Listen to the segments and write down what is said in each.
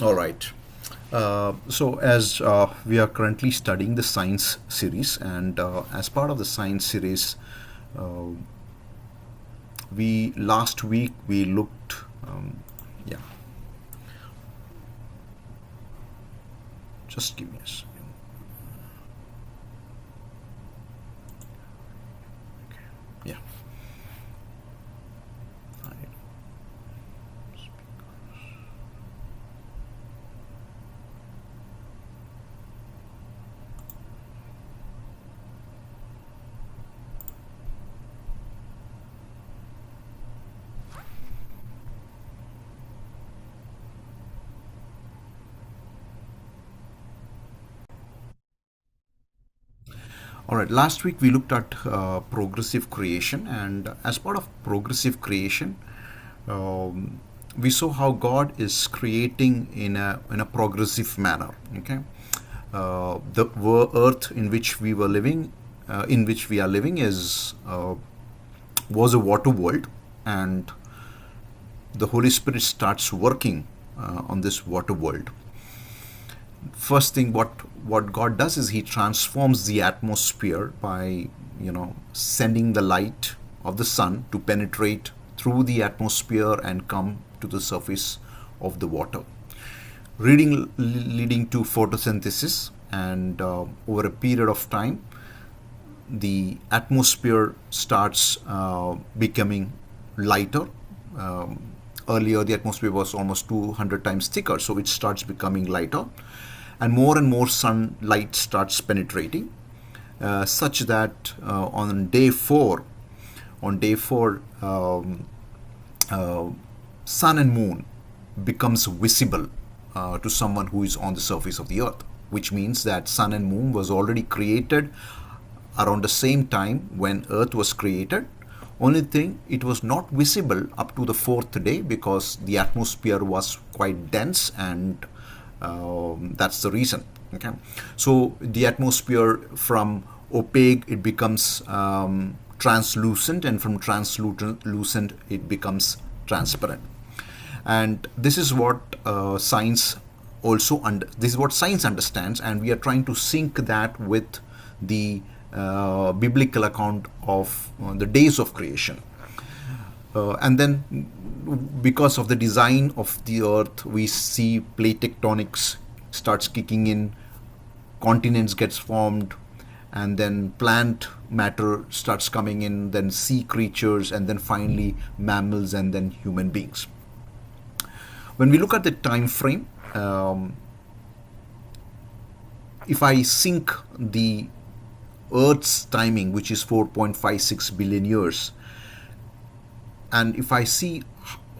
All right. So, as we are currently studying the science series, and as part of the science series, uh, we last week we looked. Yeah, just give me a second. Yeah. All right. Last week we looked at progressive creation, and as part of progressive creation, um, we saw how God is creating in a progressive manner. Okay, the earth in which we were living, in which we are living, is was a water world, and the Holy Spirit starts working on this water world. First thing, what God does is He transforms the atmosphere by sending the light of the sun to penetrate through the atmosphere and come to the surface of the water, leading to photosynthesis. And over a period of time, the atmosphere starts becoming lighter. Earlier, the atmosphere was almost 200 times thicker, so it starts becoming lighter, and more sunlight starts penetrating, such that on day four, sun and moon becomes visible to someone who is on the surface of the earth, which means that sun and moon was already created around the same time when earth was created. Only thing, it was not visible up to the fourth day because the atmosphere was quite dense, and that's the reason. Okay, so the atmosphere from opaque it becomes translucent, and from translucent it becomes transparent. And this is what this is what science understands, and we are trying to sync that with the biblical account of the days of creation. And then, because of the design of the earth, we see plate tectonics starts kicking in, continents gets formed, and then plant matter starts coming in, then sea creatures, and then finally mammals, and then human beings. When we look at the time frame, if I sync the Earth's timing, which is 4.56 billion years, and if I see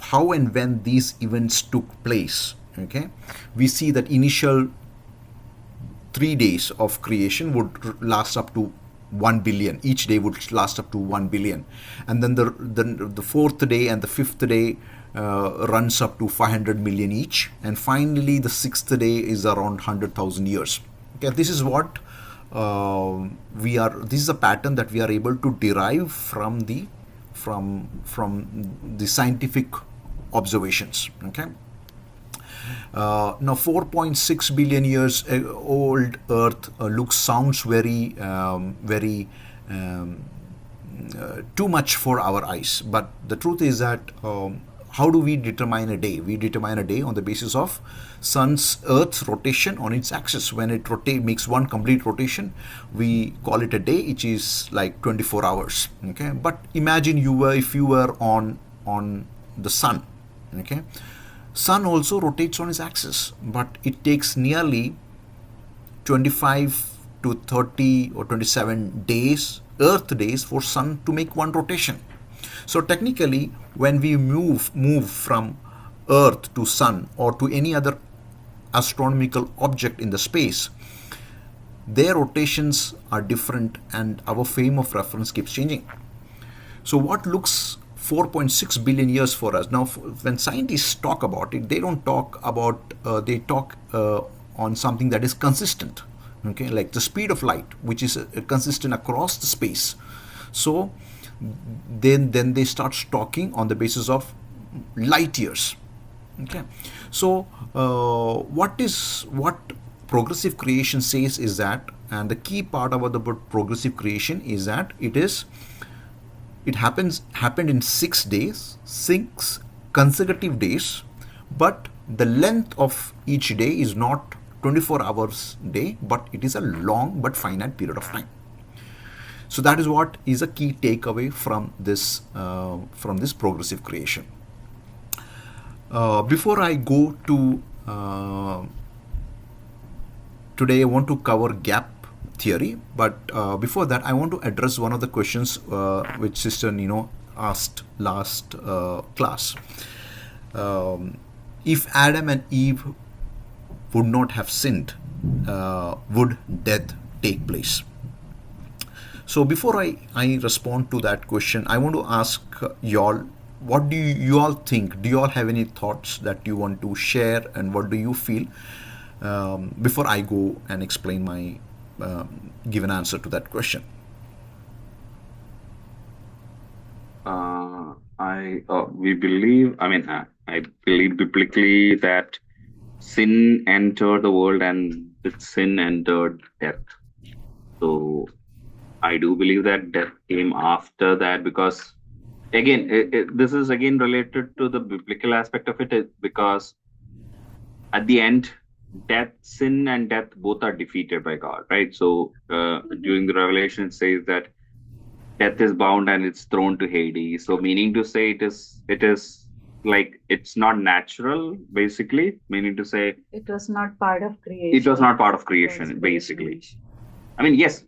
how and when these events took place, okay, we see that initial 3 days of creation would last up to 1 billion. Each day would last up to 1 billion. And then the fourth day and the fifth day runs up to 500 million each. And finally, the sixth day is around 100,000 years. Okay, this is what this is a pattern that we are able to derive from the scientific observations. Okay. Now, 4.6 billion years old Earth sounds very too much for our eyes. But the truth is that how do we determine a day? We determine a day on the basis of Earth's rotation on its axis. When it makes one complete rotation, we call it a day, which is like 24 hours. Okay, but imagine if you were on the sun. Okay, sun also rotates on its axis, but it takes nearly 25 to 30 or 27 days, Earth days, for sun to make one rotation. So technically, when we move from Earth to sun or to any other astronomical object in the space, their rotations are different, and our frame of reference keeps changing. So what looks 4.6 billion years for us now, when scientists talk about it, they don't talk about they talk on something that is consistent. Okay, like the speed of light, which is consistent across the space. So then they start talking on the basis of light years. Okay, so what progressive creation says is that, and the key part about the progressive creation is that it happened in 6 days, 6 consecutive days, but the length of each day is not 24 hours day, but it is a long but finite period of time. So that is what is a key takeaway from this progressive creation. Before I go to today, I want to cover gap theory, but before that, I want to address one of the questions which Sister Nino asked last class. If Adam and Eve would not have sinned, would death take place? So before I respond to that question, I want to ask y'all, what do you all think? Do you all have any thoughts that you want to share, and what do you feel? Before I go and explain my give an answer to that question. We believe, I believe biblically that sin entered the world and with sin entered death. So I do believe that death came after that, because again, this is again related to the biblical aspect of it, because at the end, sin and death both are defeated by God, right? So during the Revelation, it says that death is bound and it's thrown to Hades. So meaning to say, it is like it's not natural, basically. Meaning to say, It was not part of creation. it was not part of It was creation, basically. creation. I mean, yes,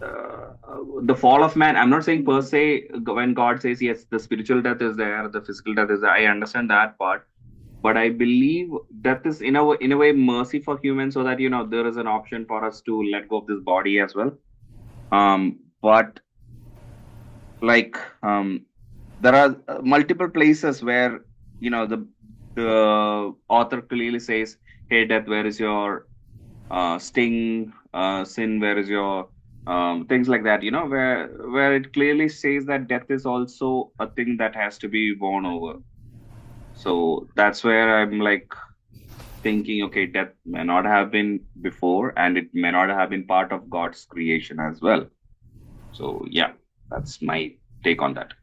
the fall of man. I'm not saying per se when God says yes, the spiritual death is there, the physical death is there. I understand that part, but I believe death is in a way mercy for humans, so that there is an option for us to let go of this body as well. But like there are multiple places where the author clearly says, "Hey, death, where is your sting? Sin, where is your things like that?" Where it clearly says that death is also a thing that has to be won over. So that's where I'm like thinking, okay, death may not have been before, and it may not have been part of God's creation as well. So yeah, that's my take on that.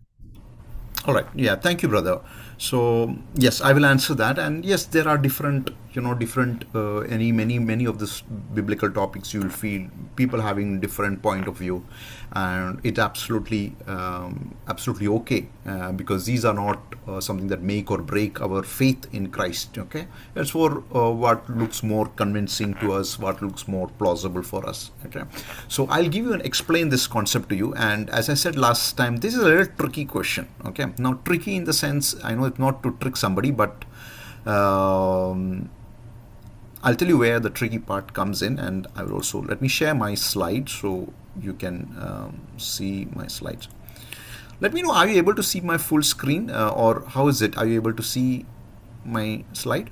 All right. Yeah. Thank you, brother. So yes, I will answer that. And yes, there are different, many of this biblical topics. You will feel people having different point of view, and it's absolutely okay, because these are not something that make or break our faith in Christ. Okay, it's for what looks more convincing to us, what looks more plausible for us. Okay, so I'll give you and explain this concept to you. And as I said last time, this is a little tricky question. Okay, now tricky in the sense, I know it's not to trick somebody, but I'll tell you where the tricky part comes in, and I will also let me share my slides so you can see my slides. Let me know, are you able to see my full screen, or how is it? Are you able to see my slide?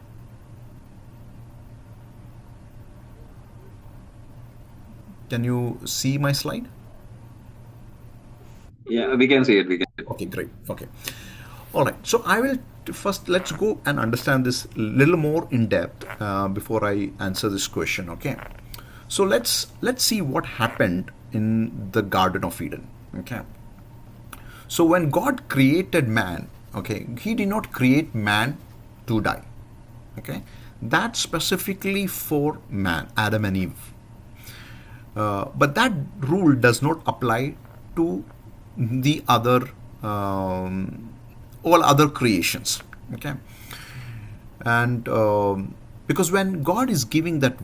Can you see my slide? Yeah, we can see it. We can see it. Okay, great. Okay. All right. So I will first, let's go and understand this little more in depth before I answer this question. Okay. So let's see what happened in the Garden of Eden. Okay. So when God created man, okay, He did not create man to die. Okay. That's specifically for man, Adam and Eve. But that rule does not apply to the other all other creations. Okay, and because when God is giving that,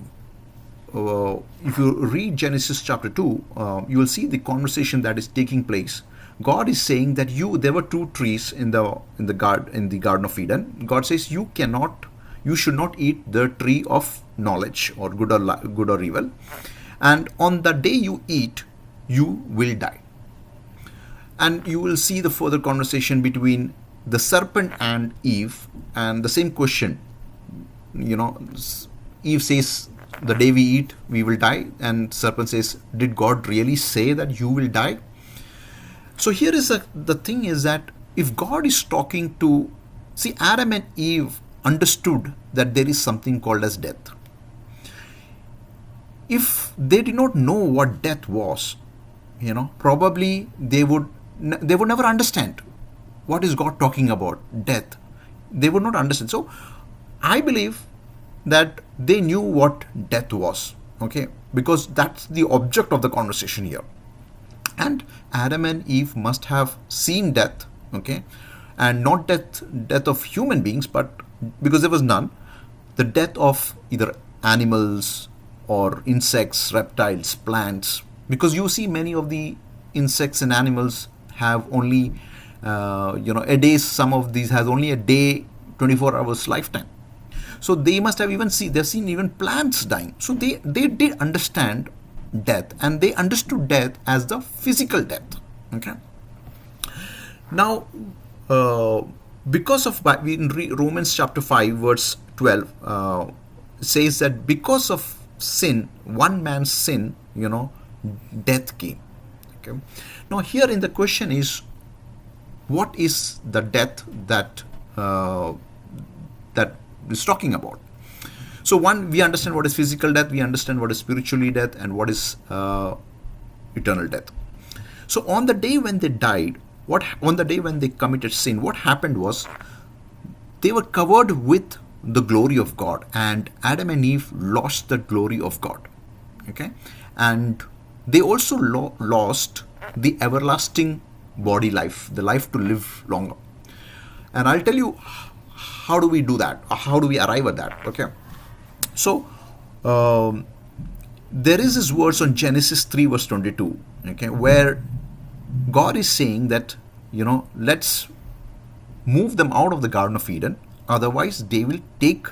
if you read Genesis chapter 2, you will see the conversation that is taking place. God is saying that there were two trees in the Garden of Eden. God says you should not eat the tree of knowledge, or good or evil, and on the day you eat, you will die. And you will see the further conversation between the serpent and Eve, and the same question. Eve says, the day we eat, we will die. And serpent says, did God really say that you will die? So here is the thing is that if God is talking to, see, Adam and Eve understood that there is something called as death. If they did not know what death was, probably they would never understand what is God talking about death. They would not understand. So I believe that they knew what death was, okay, because that's the object of the conversation here. And Adam and Eve must have seen death, okay, and not death of human beings, but because there was none, the death of either animals or insects, reptiles, plants, because you see many of the insects and animals have only a day. Some of these has only a day, 24 hours lifetime. So they must have they've seen even plants dying. So they did understand death, and they understood death as the physical death. Okay. Now, because of in Romans chapter 5 verse 12 says that because of sin, one man's sin, death came. Okay. Now here in the question is, what is the death that is talking about? So one, we understand what is physical death, we understand what is spiritually death, and what is eternal death. So on the day when they died, on the day when they committed sin, what happened was they were covered with the glory of God, and Adam and Eve lost the glory of God. Okay, and they also lost the everlasting body life, the life to live longer. And I'll tell you how do we do that, or how do we arrive at that. Okay, so there is this verse on Genesis 3 verse 22, okay, where God is saying that, let's move them out of the Garden of Eden, otherwise they will take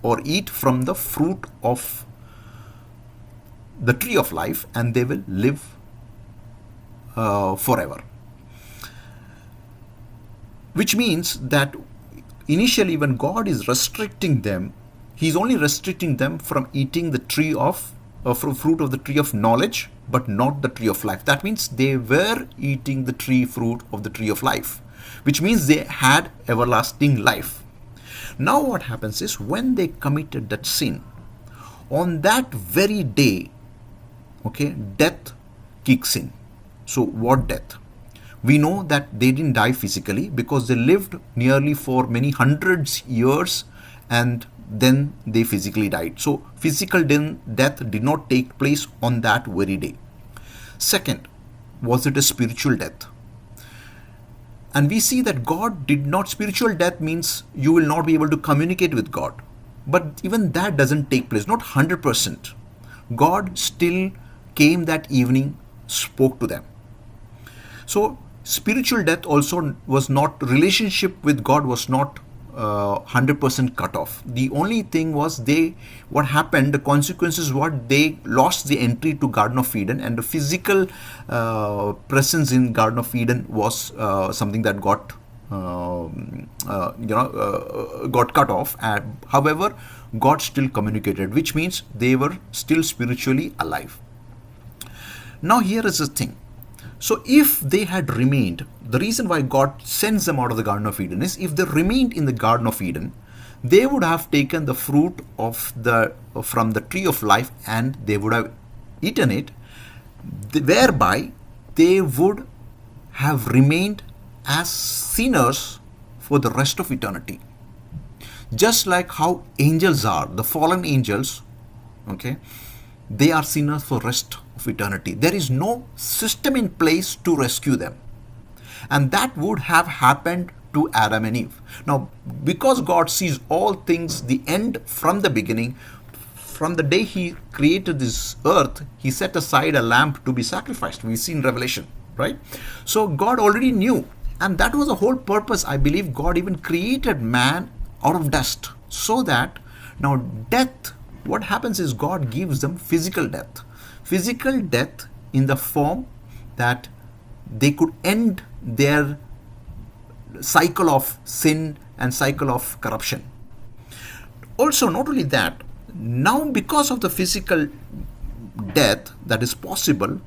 or eat from the fruit of the tree of life, and they will live forever. Which means that initially when God is restricting them, He's only restricting them from eating the tree of from fruit of the tree of knowledge, but not the tree of life. That means they were eating the fruit of the tree of life, which means they had everlasting life. Now what happens is, when they committed that sin, on that very day, okay, death kicks in. So what death? We know that they didn't die physically because they lived nearly for many hundreds years, and then they physically died. So physical death did not take place on that very day. Second, was it a spiritual death? And we see that God did not. Spiritual death means you will not be able to communicate with God. But even that doesn't take place, not 100%. God still came that evening, spoke to them. So spiritual death also was not, relationship with God was not 100% cut off. The only thing was what happened, the consequences, what they lost the entry to Garden of Eden, and the physical presence in Garden of Eden was something that got cut off. However, God still communicated, which means they were still spiritually alive. Now here is the thing. So if they had remained, the reason why God sends them out of the Garden of Eden is, if they remained in the Garden of Eden, they would have taken the fruit of from the tree of life, and they would have eaten it, whereby they would have remained as sinners for the rest of eternity. Just like how angels are, the fallen angels, okay, they are sinners for rest of eternity. There is no system in place to rescue them. And that would have happened to Adam and Eve. Now, because God sees all things, the end from the beginning, from the day He created this earth, He set aside a lamb to be sacrificed. We see in Revelation, right? So God already knew. And that was the whole purpose. I believe God even created man out of dust, so that now death, what happens is God gives them physical death. Physical death in the form that they could end their cycle of sin and cycle of corruption. Also, not only that, now because of the physical death that is possible,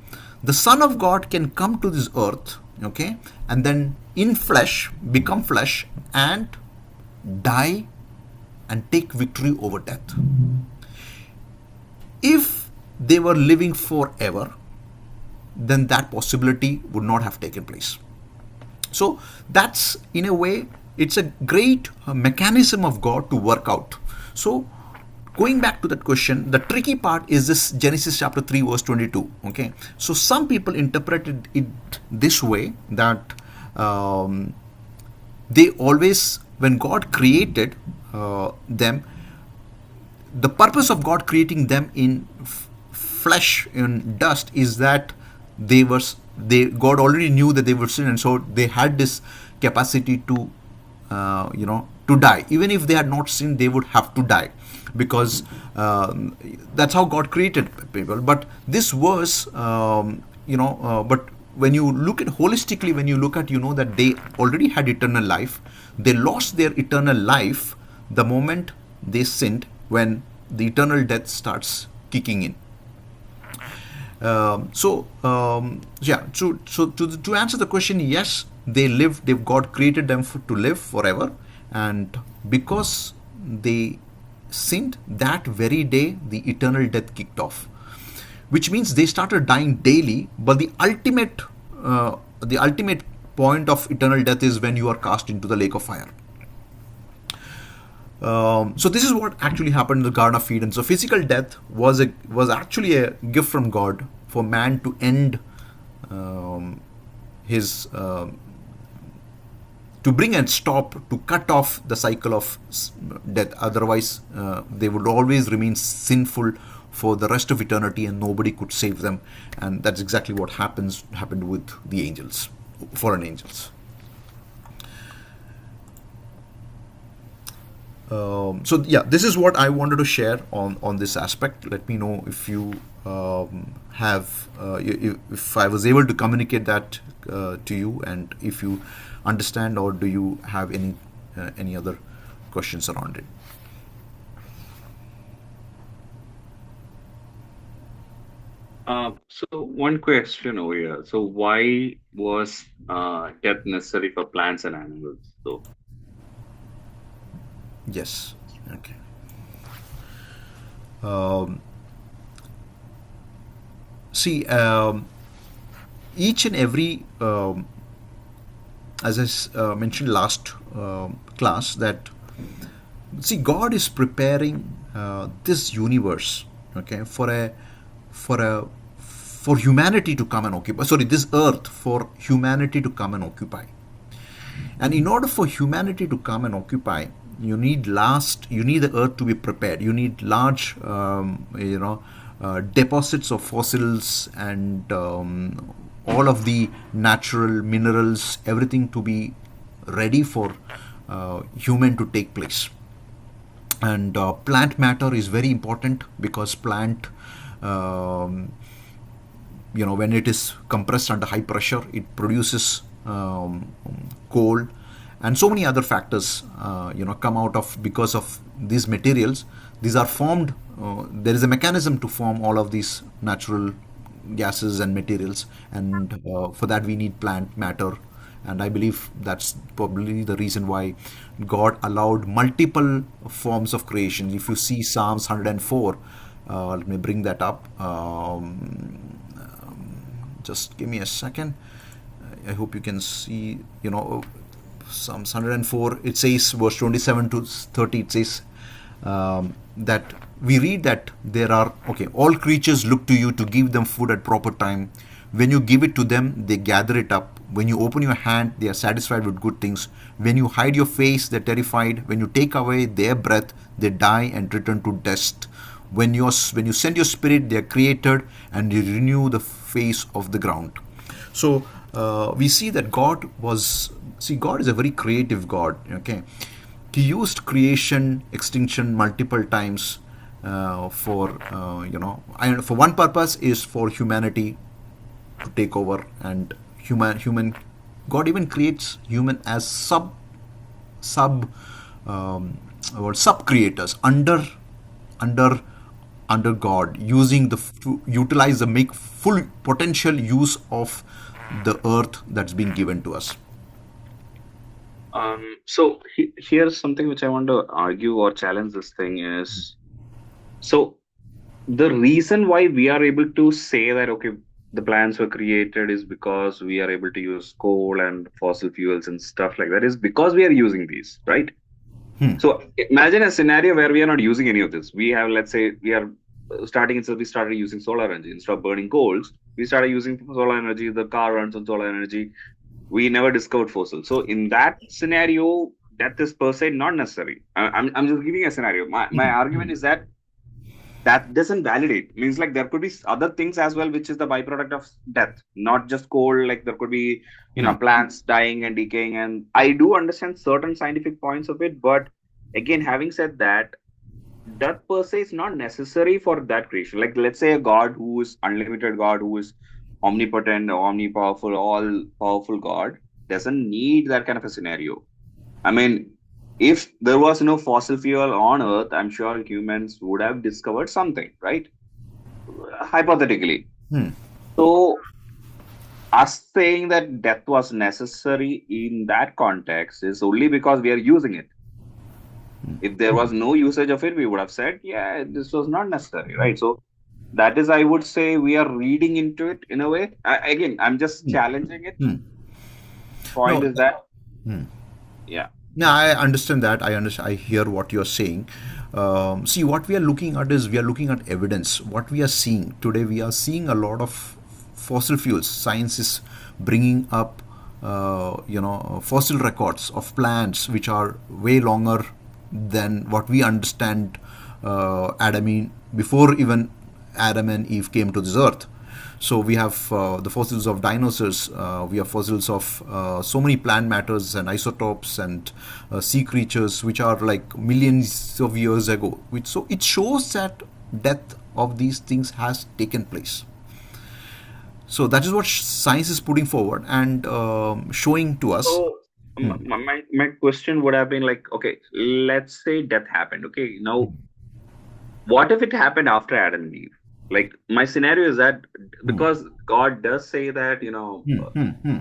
the Son of God can come to this earth, okay, and then in flesh, become flesh, and die and take victory over death. If they were living forever, then that possibility would not have taken place. So that's, in a way, it's a great mechanism of God to work out. So going back to that question, the tricky part is this Genesis chapter 3 verse 22. Okay, so some people interpreted it this way, that they always, when God created them, the purpose of God creating them in flesh, in dust, is that they were they God already knew that they were sin, and so they had this capacity to to die. Even if they had not sinned, they would have to die, because that's how God created people. But this verse, but when you look at holistically, when you look at, that they already had eternal life. They lost their eternal life the moment they sinned, when the eternal death starts kicking in. To answer the question, yes, they lived. God created them to live forever, and because they sinned, that very day the eternal death kicked off, which means they started dying daily. But the ultimate point of eternal death is when you are cast into the lake of fire. So this is what actually happened in the Garden of Eden. So physical death was actually a gift from God for man to end his to bring and stop, to cut off the cycle of death. Otherwise, they would always remain sinful for the rest of eternity, and nobody could save them. And that's exactly what happened with the angels, fallen angels. This is what I wanted to share on this aspect. Let me know if you have if I was able to communicate that to you, and if you understand, or do you have any other questions around it. So one question over here. So why was death necessary for plants and animals? So Yes. Okay. Um, See, each and every, as I mentioned last class, that, see, God is preparing this universe, okay, for humanity to come and occupy. Sorry, this earth, for humanity to come and occupy. And in order for humanity to come and occupy, you need the earth to be prepared. You need large, deposits of fossils, and all of the natural minerals, everything to be ready for human to take place. And plant matter is very important, because plant, when it is compressed under high pressure, it produces coal, and so many other factors come out of, because of these materials. These are formed, there is a mechanism to form all of these natural gases and materials, and for that we need plant matter. And I believe that's probably the reason why God allowed multiple forms of creation. If you see Psalms 104, let me bring that up. Just give me a second. I hope you can see, Psalms 104, it says, verse 27 to 30, it says that we read that there are, all creatures look to you to give them food at proper time. When you give it to them, they gather it up. When you open your hand, they are satisfied with good things. When you hide your face, they're terrified. When you take away their breath, they die and return to dust. When you send your spirit, they are created, and you renew the face of the ground. So we see that God is a very creative God. Okay, He used creation, extinction multiple times for for one purpose, is for humanity to take over, and human. God even creates human as sub sub creators under under God, using utilize the make full potential use of the earth that's been given to us. Here's something which I want to argue or challenge this thing is, so the reason why we are able to say that okay, the plants were created is because we are able to use coal and fossil fuels and stuff like that is because we are using these, right? Hmm. So imagine a scenario where we are not using any of this. We have, let's say, we are starting instead we started using solar energy instead of burning coals. We started using solar energy. The car runs on solar energy. We never discovered fossil. So in that scenario, death is per se not necessary. I'm just giving a scenario. My Hmm. argument is that that doesn't validate. Means like there could be other things as well, which is the byproduct of death, not just cold. Like there could be, Hmm. plants dying and decaying. And I do understand certain scientific points of it, but again, having said that, death per se is not necessary for that creation. Like let's say a god who is unlimited god, who is omnipotent, omnipowerful, all powerful god doesn't need that kind of a scenario. I mean, if there was no fossil fuel on Earth, I'm sure humans would have discovered something, right? Hypothetically. Hmm. So, us saying that death was necessary in that context is only because we are using it. If there was no usage of it, we would have said, yeah, this was not necessary, right? So, that is, I would say, we are reading into it in a way. Again, I'm just challenging it. Hmm. Point No. is that, Hmm. yeah. No, I understand that. I understand. I hear what you're saying. See, what we are looking at is we are looking at evidence. What we are seeing today, we are seeing a lot of fossil fuels. Science is bringing up, fossil records of plants which are way longer than what we understand. Before even Adam and Eve came to this earth. So we have the fossils of dinosaurs. We have fossils of so many plant matters and isotopes and sea creatures, which are like millions of years ago. So it shows that death of these things has taken place. So that is what science is putting forward and showing to us. So Hmm. my question would have been like, okay, let's say death happened. Okay, now what if it happened after Adam and Eve? Like my scenario is that Hmm. because God does say that, Hmm. Hmm. Hmm.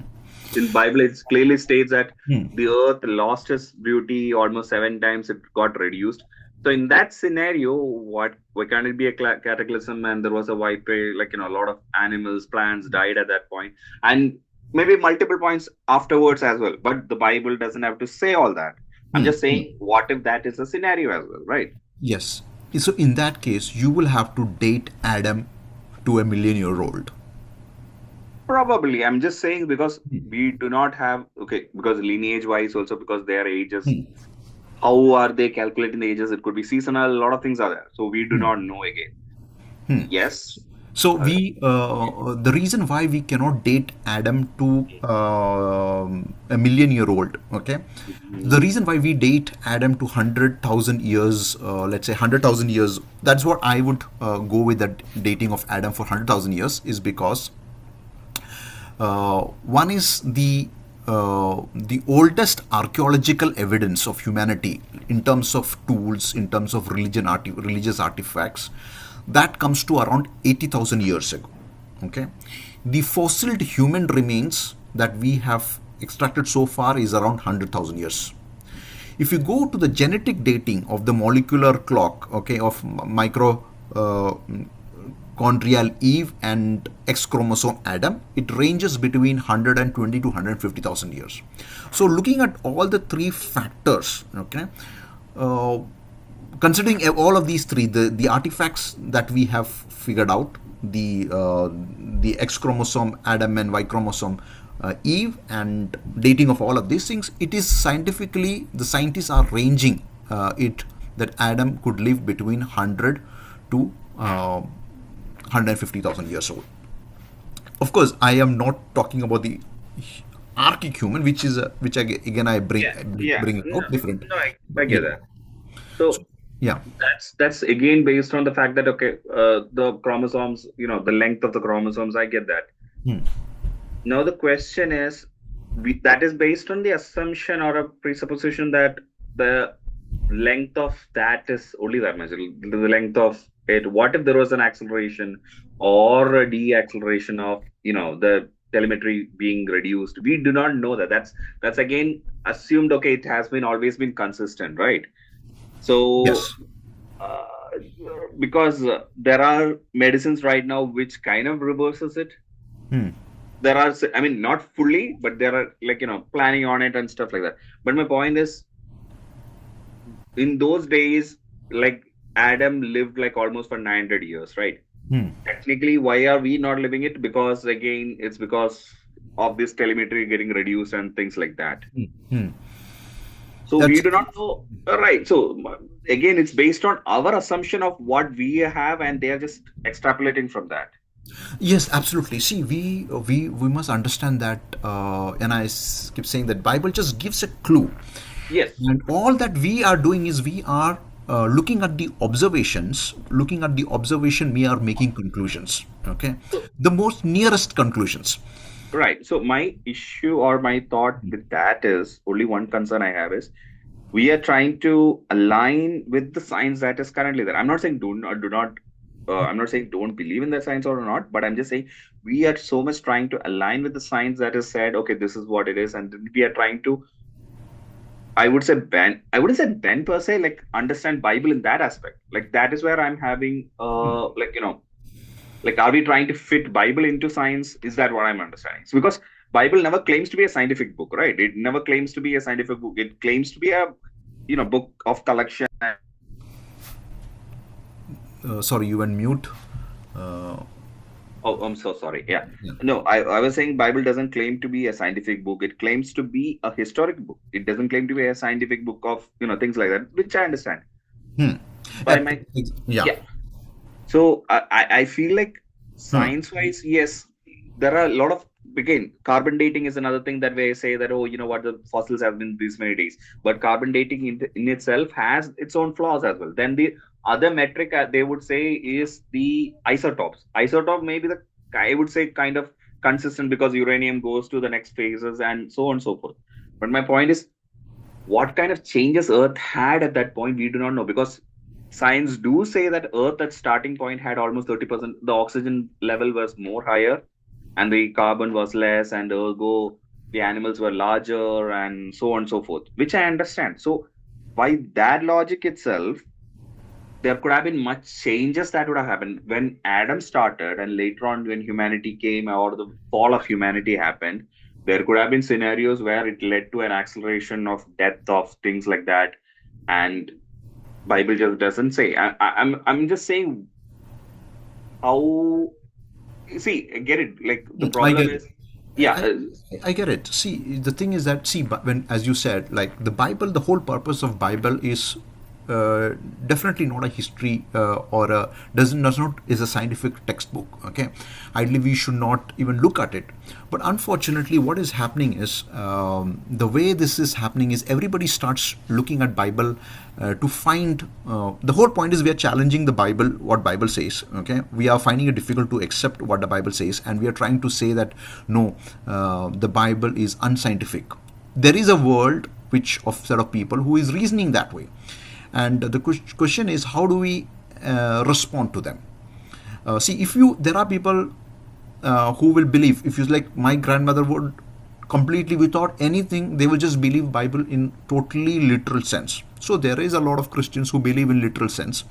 in Bible it clearly states that Hmm. the earth lost its beauty almost 7 times. It got reduced. So in that scenario, why can't it be a cataclysm and there was a white ray, like a lot of animals, plants died at that point, and maybe multiple points afterwards as well. But the Bible doesn't have to say all that. I'm Hmm. just saying, what if that is a scenario as well, right? Yes. So in that case, you will have to date Adam to a million-year old. Probably. I'm just saying because we do not have, okay, because lineage wise also, because their ages, how are they calculating the ages? It could be seasonal, a lot of things are there. So we do not know again. Yes. So Uh, the reason why we cannot date Adam to a million-year old, okay? The mhm. reason why we date Adam to 100,000 years, let's say 100,000 years, that's what I would go with that dating of Adam for 100,000 years is because one is the oldest archaeological evidence of humanity in terms of tools, in terms of religious artifacts, that comes to around 80,000 years ago. Okay, the fossilized human remains that we have extracted so far is around 100,000 years. If you go to the genetic dating of the molecular clock, okay, of mitochondrial Eve and X chromosome Adam, it ranges between 120 to 150,000 years. So, looking at all the three factors, okay, uh, considering all of these three, the artifacts that we have figured out, the X chromosome Adam and Y chromosome Eve, and dating of all of these things, it is scientifically, the scientists are ranging it that Adam could live between 100 to 150,000 years old. Of course, I am not talking about the archaic human, which is which again I Yeah, yeah. bring No, out different. no, I Yeah. get that. So Yeah. that's again based on the fact that okay, the chromosomes, the length of the chromosomes, I get that. Now the question is, that is based on the assumption or a presupposition that the length of that is only that much. The length of it. What if there was an acceleration or a deceleration of, the telemetry being reduced. We do not know that. That's again assumed. Okay, it has been always been consistent, right? So Yes. uh, because there are medicines right now which kind of reverses it. Hmm. There are, I mean, not fully, but there are, like, planning on it and stuff like that. But my point is, in those days, like, Adam lived like almost for 900 years, right? Hmm. Technically, why are we not living it? Because again, it's because of this telemetry getting reduced and things like that. Hmm. Hmm. So we That's do not know, right? So again, it's based on our assumption of what we have, and they are just extrapolating from that. Yes, absolutely. See, we must understand that, and keep saying that Bible just gives a clue, Yes. and all that we are doing is we are looking at the observations, looking at the observation. We are making conclusions. Okay, So the most nearest conclusions. right. So my issue or my thought with that is, only one concern I have is, we are trying to align with the science that is currently there. I'm not saying do not. I'm not saying don't believe in the science or not, but I'm just saying we are so much trying to align with the science that is said. Okay, this is what it is, and then we are trying to. I would say Ben. I wouldn't say Ben per se. Like, understand Bible in that aspect. Like, that is where I'm having like, like, are we trying to fit Bible into science? Is that what I'm understanding? So, because Bible never claims to be a scientific book, right? It never claims to be a scientific book. It claims to be a book of collection. Sorry, you went mute. Uh, Oh, I'm so sorry. Yeah. yeah. No, I was saying Bible doesn't claim to be a scientific book. It claims to be a historic book. It doesn't claim to be a scientific book of, things like that, which I understand. Hmm. But I might, Yeah. yeah. So I feel like, Hmm. science wise, yes, there are a lot of, again, carbon dating is another thing that we say that, oh, you know what, the fossils have been these many days. But carbon dating in itself has its own flaws as well. Then the other metric they would say is the isotopes. Isotope may be the, I would say, kind of consistent, because uranium goes to the next phases and so on and so forth. But my point is, what kind of changes Earth had at that point, we do not know, because science do say that Earth at starting point had almost 30%. The oxygen level was more higher, and the carbon was less, and ergo the animals were larger, and so on and so forth, which I understand. So by that logic itself, there could have been much changes that would have happened when Adam started, and later on when humanity came, or the fall of humanity happened. There could have been scenarios where it led to an acceleration of death of things like that, and Bible just doesn't say. I'm just saying how, see, I get it. Like, the I problem get it. is, yeah, I, I get it. See, the thing is that, see, but when, as you said, like the Bible, the whole purpose of Bible is uh, definitely not a history or a does not is a scientific textbook. Okay, ideally we should not even look at it. But unfortunately, what is happening is the way this is happening is everybody starts looking at Bible to find. The whole point is we are challenging the Bible, what Bible says. Okay, we are finding it difficult to accept what the Bible says, and we are trying to say that no, the Bible is unscientific. There is a world which of set of people who is reasoning that way, and the question is how do we respond to them. See, if you there are people who will believe, if you like my grandmother would completely without anything, they will just believe Bible in totally literal sense. So there is a lot of Christians who believe in literal sense,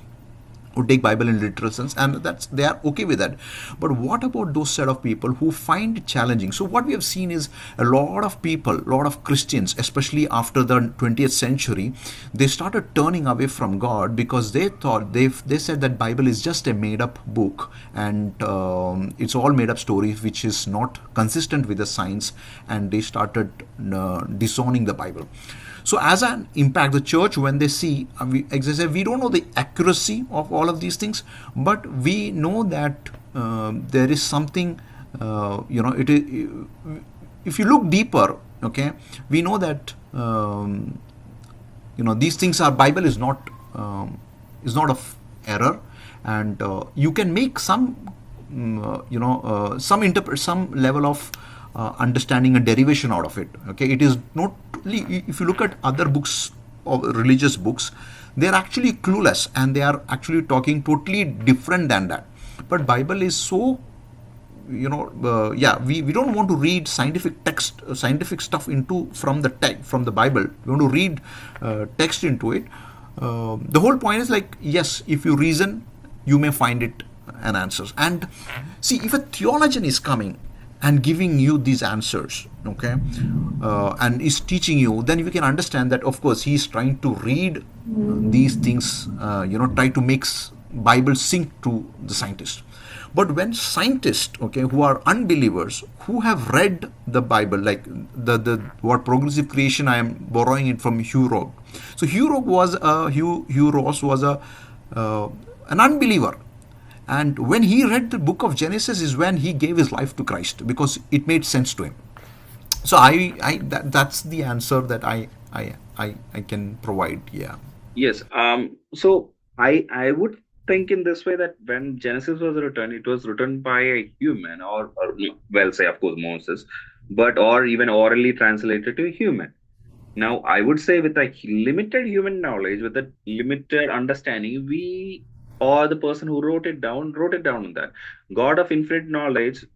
who take Bible in literal sense, and that's they are okay with that. But what about those set of people who find it challenging? So what we have seen is a lot of people, a lot of Christians, especially after the 20th century, they started turning away from God because they thought they said that Bible is just a made up book, and it's all made up stories which is not consistent with the science, and they started disowning the Bible. So, as an impact, the church, when they see, as I said, we don't know the accuracy of all of these things, but we know that there is something, it is, if you look deeper, okay, we know that, these things are, Bible is not of error, and you can make some, some interpret, some level of understanding and derivation out of it. Okay, it is not, if you look at other books of religious books, they are actually clueless and they are actually talking totally different than that. But Bible is so we don't want to read scientific text, scientific stuff into from the from the Bible. We want to read text into it. The whole point is like, yes, if you reason, you may find it an answers. And see, if a theologian is coming and giving you these answers, okay, and is teaching you, then you can understand that of course he is trying to read these things, try to make Bible sink to the scientist. But when scientists, okay, who are unbelievers, who have read the Bible, like the what progressive creation, I am borrowing it from Hugh Ross. So Hugh Ross was a an unbeliever, and when he read the book of Genesis is when he gave his life to Christ because it made sense to him. So that's the answer that I can provide. Yeah. Yes. So I would think in this way that when Genesis was written, it was written by a human, or well, say of course Moses, but or even orally translated to a human. Now, I would say with a limited human knowledge, with a limited understanding, we or the person who wrote it down in that. God of infinite knowledge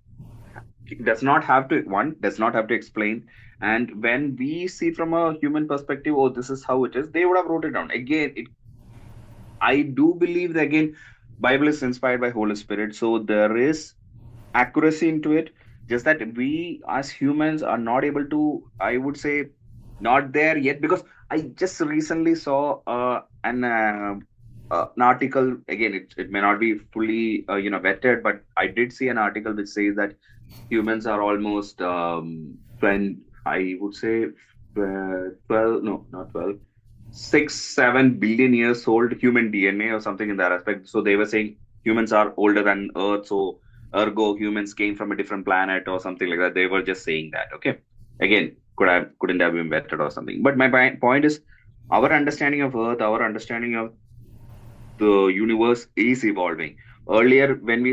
does not have to explain. And when we see from a human perspective, oh, this is how it is, they would have wrote it down. Again, I do believe that again, Bible is inspired by Holy Spirit, so there is accuracy into it. Just that we as humans are not able to, I would say, not there yet, because I just recently saw an article. Again, it may not be fully vetted, but I did see an article which says that humans are almost 20, I would say 12, no, not 12, 6-7 billion years old human DNA or something in that aspect. So they were saying humans are older than Earth, so ergo humans came from a different planet or something like that. They were just saying that. Okay, again, couldn't have been vetted or something. But my point is, our understanding of Earth, our understanding of the universe is evolving. Earlier, when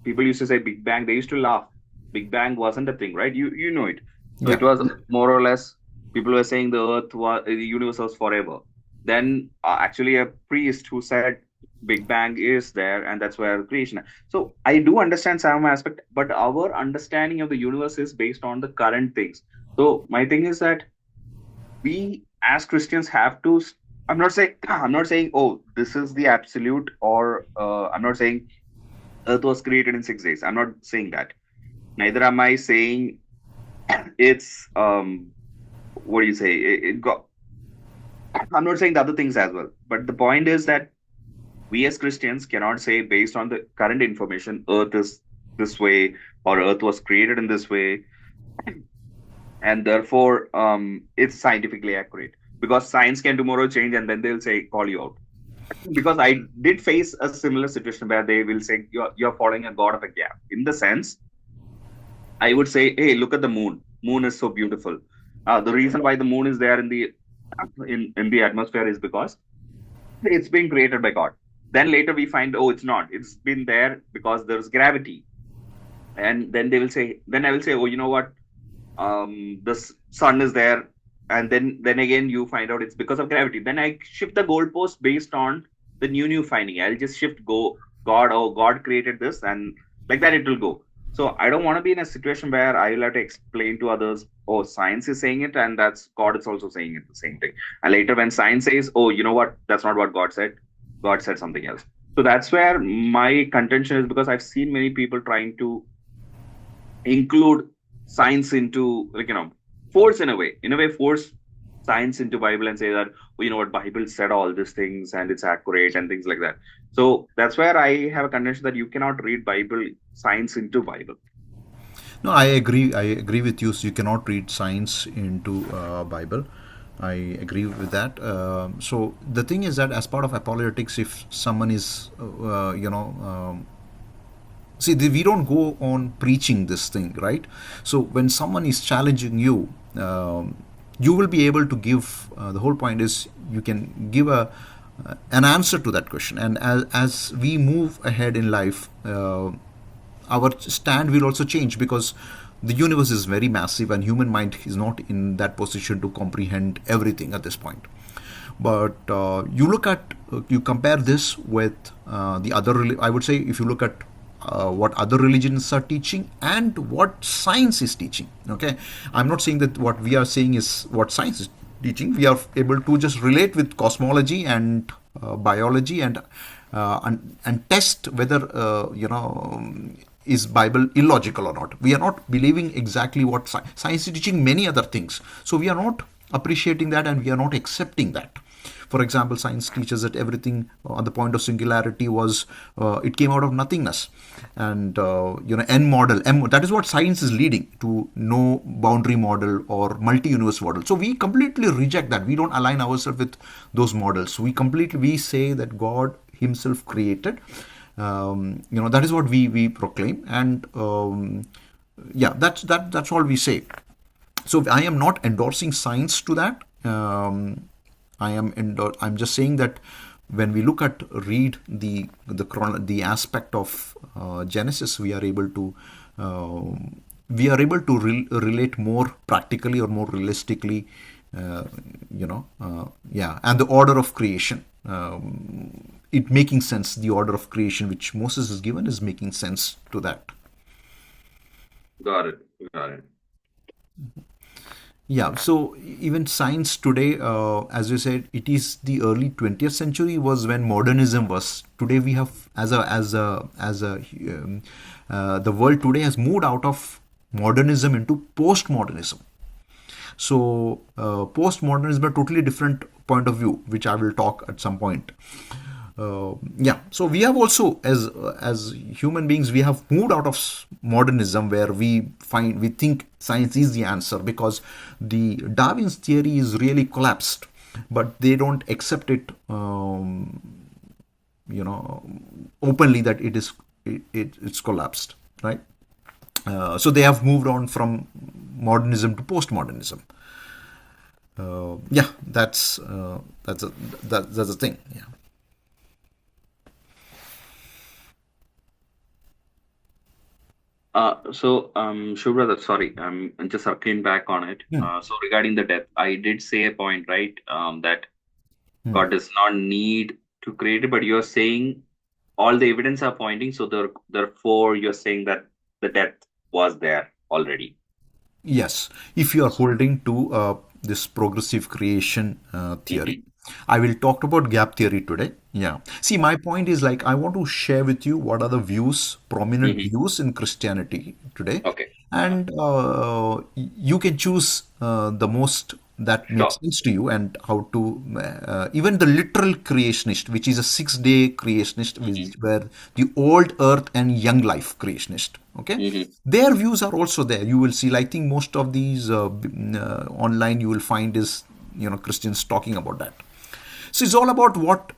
people used to say Big Bang, they used to laugh. Big Bang wasn't a thing, right? You know it. So it Yeah. was more or less, people were saying the universe was forever. Then actually a priest who said Big Bang is there, and that's where creation. So I do understand some aspect, but our understanding of the universe is based on the current things. So my thing is that we as Christians have to. I'm not saying, oh, this is the absolute, or I'm not saying Earth was created in 6 days. I'm not saying that. Neither am I saying it's what do you say? It got. I'm not saying the other things as well. But the point is that we as Christians cannot say based on the current information, Earth is this way, or Earth was created in this way, and therefore it's scientifically accurate, because science can tomorrow change and then they'll say call you out. Because I did face a similar situation where they will say you're following a god of a gap, in the sense I would say, hey, look at the moon is so beautiful. The reason why the moon is there in the atmosphere is because it's been created by God. Then later we find, oh, it's not, it's been there because there's gravity. And then I will say, oh, you know what, the sun is there, and then again you find out it's because of gravity. Then I shift the goalpost based on the new finding. I'll just shift God created this, and like that it will go. So I don't want to be in a situation where I will have to explain to others, oh, science is saying it, and that's God is also saying it, the same thing. And later when science says, oh, you know what, that's not what God said something else. So that's where my contention is, because I've seen many people trying to include science into, like, force science into Bible and say that, oh, you know what, Bible said all these things and it's accurate and things like that. So that's where I have a contention that you cannot read Bible science into Bible. No, I agree. I agree with you. So you cannot read science into Bible. I agree with that. So the thing is that as part of apologetics, if someone is, see, we don't go on preaching this thing, right? So when someone is challenging you, you will be able to give. The whole point is you can give an answer to that question, and as we move ahead in life, our stand will also change because the universe is very massive and human mind is not in that position to comprehend everything at this point. But you compare this with the other, I would say, if you look at what other religions are teaching and what science is teaching. Okay, I'm not saying that what we are saying is what science is teaching. We are able to just relate with cosmology and biology and test whether is Bible illogical or not. We are not believing exactly what science is teaching many other things. So we are not appreciating that and we are not accepting that. For example, science teaches that everything on the point of singularity was it came out of nothingness, and N model, that is what science is leading to, no boundary model or multi-universe model. So we completely reject that. We don't align ourselves with those models. We say that God Himself created. That is what we proclaim, and that's all we say. So I am not endorsing science to that. I'm just saying that when we read the aspect of Genesis, we are able to relate more practically or more realistically, and the order of creation. It making sense. The order of creation which Moses is given is making sense to that. Got it. Got it. Yeah, so even science today, as you said, it is the early 20th century was when modernism was. Today we have, the world today has moved out of modernism into postmodernism. So postmodernism is a totally different point of view, which I will talk at some point. So we have also, as human beings, we have moved out of modernism, where we think science is the answer, because the Darwin's theory is really collapsed, but they don't accept it, openly, that it's collapsed, right? So they have moved on from modernism to postmodernism. That's the thing. Yeah. Shiv brother, sorry, I'm just circling back on it. Hmm. So regarding the death, I did say a point, right? That Hmm. God does not need to create it, but you're saying all the evidence are pointing, so therefore you're saying that the death was there already. Yes, if you are holding to this progressive creation theory, Mm-hmm. I will talk about gap theory today. Yeah. See, my point is, like, I want to share with you what are the views, prominent Mm-hmm. views in Christianity today, Okay. and you can choose the most that makes Sure. sense to you, and how to even the literal creationist, which is a 6 day creationist, Mm-hmm. where the old earth and young life creationist. Okay, Mm-hmm. their views are also there. You will see, like, I think most of these online you will find is Christians talking about that. So it's all about what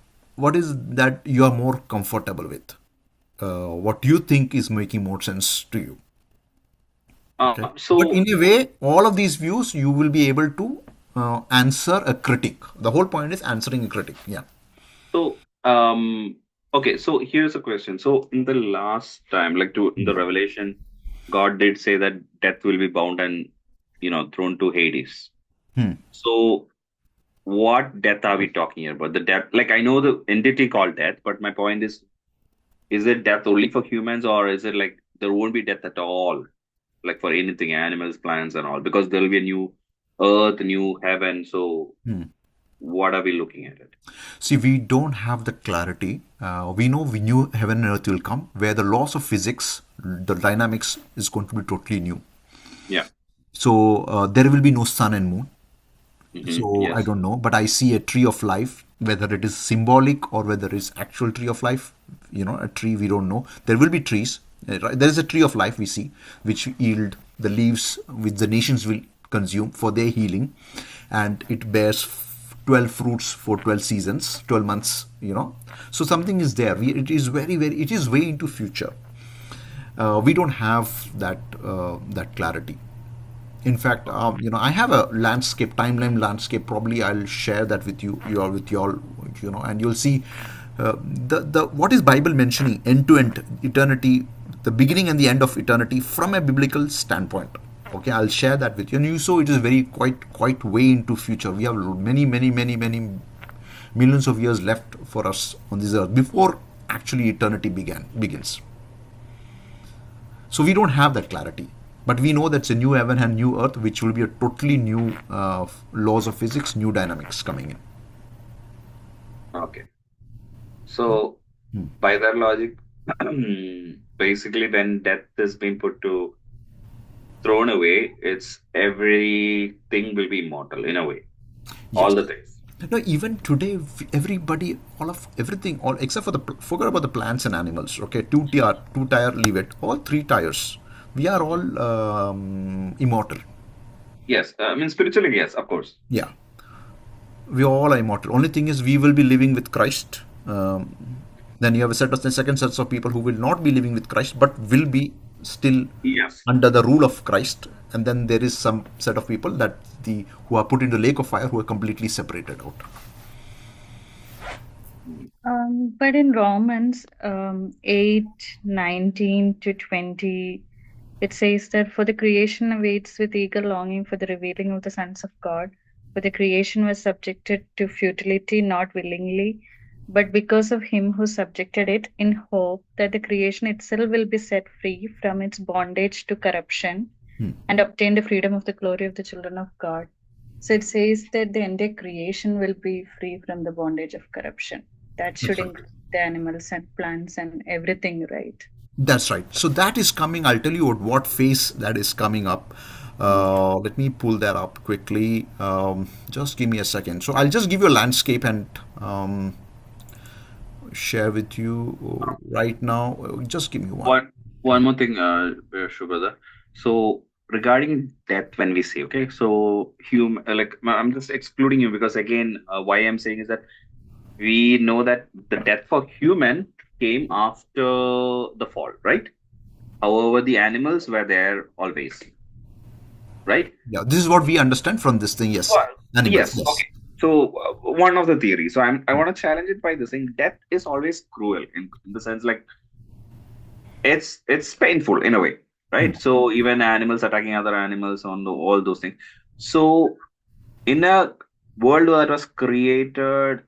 is that you are more comfortable with, what you think is making more sense to you. Okay, but So in a way, all of these views you will be able to answer a critic. The whole point is answering a critic. Yeah. So, okay, so here's a question. So, in the last time, like in the Revelation, God did say that death will be bound and, thrown to Hades. Hmm. So, what death are we talking about? The death, like I know the entity called death, but my point is it death only for humans, or is it like there won't be death at all, like for anything, animals, plants, and all? Because there will be a new earth, new heaven. So, Hmm. what are we looking at it? See, we don't have the clarity. We know we knew heaven and earth will come, where the laws of physics, the dynamics is going to be totally new. Yeah. So there will be no sun and moon. So I Yes. don't know, but I see a tree of life, whether it is symbolic or whether it's actual tree of life. A tree, we don't know. There will be trees. Right? There is a tree of life we see, which yield the leaves which the nations will consume for their healing, and it bears 12 fruits for 12 seasons, 12 months. So something is there. It is it is way into future. We don't have that clarity. In fact, I have a landscape, timeline landscape. Probably I'll share that with you all, and you'll see the what is Bible mentioning end to end eternity, the beginning and the end of eternity from a biblical standpoint. Okay, I'll share that with you, and you so it is very quite way into future. We have many millions of years left for us on this earth before actually eternity begins. So we don't have that clarity. But we know that's a new heaven and new earth, which will be a totally new laws of physics, new dynamics coming in. Okay. So by that logic, basically, when death has been put to thrown away, it's everything will be immortal in a way. All the Yes. things. No, even today, everybody, all of everything, all except for forget about the plants and animals. Okay, two tire, leave it. All three tires, we are all immortal. Yes, I mean spiritually, yes, of course. Yeah, we all are immortal. Only thing is, we will be living with Christ. Then you have a set of the second sets of people who will not be living with Christ, but will be still Yes. under the rule of Christ. And then there is some set of people that the who are put into the lake of fire, who are completely separated out. But in Romans 8:19 to 20, it says that for the creation awaits with eager longing for the revealing of the sons of God. For the creation was subjected to futility, not willingly, but because of him who subjected it, in hope that the creation itself will be set free from its bondage to corruption and obtain the freedom of the glory of the children of God. So it says that the entire creation will be free from the bondage of corruption. That That's should right. include the animals and plants and everything, right? That's right. So that is coming. I'll tell you what phase that is coming up. Let me pull that up quickly. Just give me a second. So I'll just give you a landscape and share with you right now. Just give me one. One more thing, Shubhada. So regarding death, when we say, okay, so like I'm just excluding you because again, why I'm saying is that we know that the death for human came after the fall, right? However, the animals were there always, right? Yeah, this is what we understand from this thing. Yes, Well, animals. yes. Yes. Okay. So one of the theories. So I want to challenge it by this saying death is always cruel in the sense like it's painful in a way, right? So even animals attacking other animals on all those things. So in a world that was created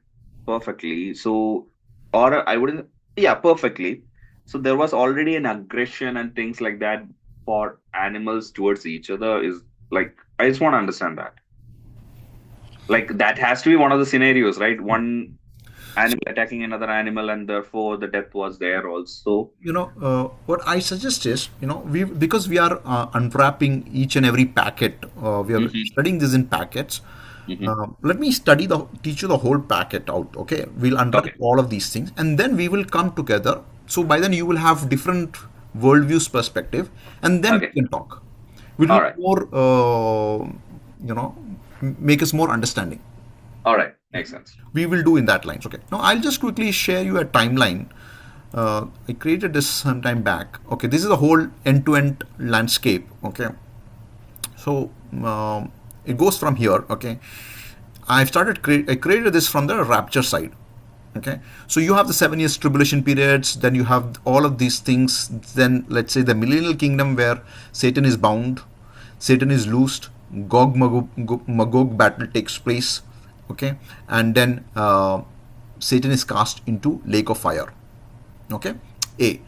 perfectly, so or I wouldn't, yeah, perfectly. So there was already an aggression and things like that for animals towards each other. Is like I just want to understand that. Like that has to be one of the scenarios, right? One animal attacking another animal, and therefore the death was there also. What I suggest is, we because we are unwrapping each and every packet, we are Hmm. studying this in packets. Hmm. Let me teach you the whole packet out. Okay, we'll unwrap Okay. all of these things, and then we will come together. So by then you will have different worldviews, perspective, and then Okay. we can talk. It All will right. more, you know, make us more understanding. All right. Makes sense. We will do in that lines. Okay, now I'll just quickly share you a timeline. I created this some time back. Okay, this is the whole end-to-end landscape. Okay, so it goes from here. Okay, I created this from the rapture side. Okay, so you have the 7 years tribulation periods, then you have all of these things, then let's say the millennial kingdom where Satan is bound, Satan is loosed, Magog battle takes place. Okay, and then Satan is cast into lake of fire. Okay, A.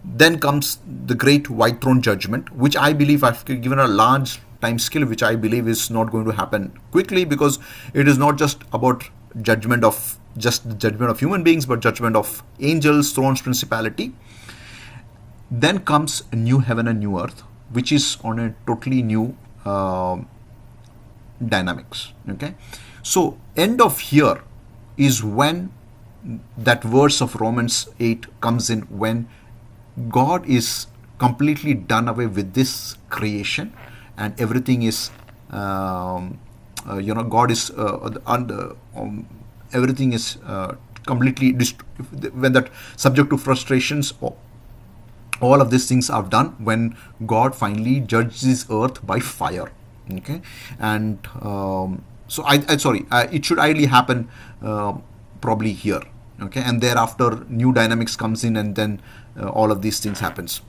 Then comes the great white throne judgment, which I believe I've given a large time scale, which I believe is not going to happen quickly, because it is not just about judgment of human beings, but judgment of angels, thrones, principality. Then comes a new heaven and new earth, which is on a totally new dynamics. Okay, so end of here is when that verse of Romans 8 comes in, when God is completely done away with this creation, and everything is, God is under, everything is completely when that subject to frustrations. All of these things are done when God finally judges earth by fire. Okay, and so I sorry, it should ideally happen probably here. Okay, and thereafter new dynamics comes in, and then all of these things happens.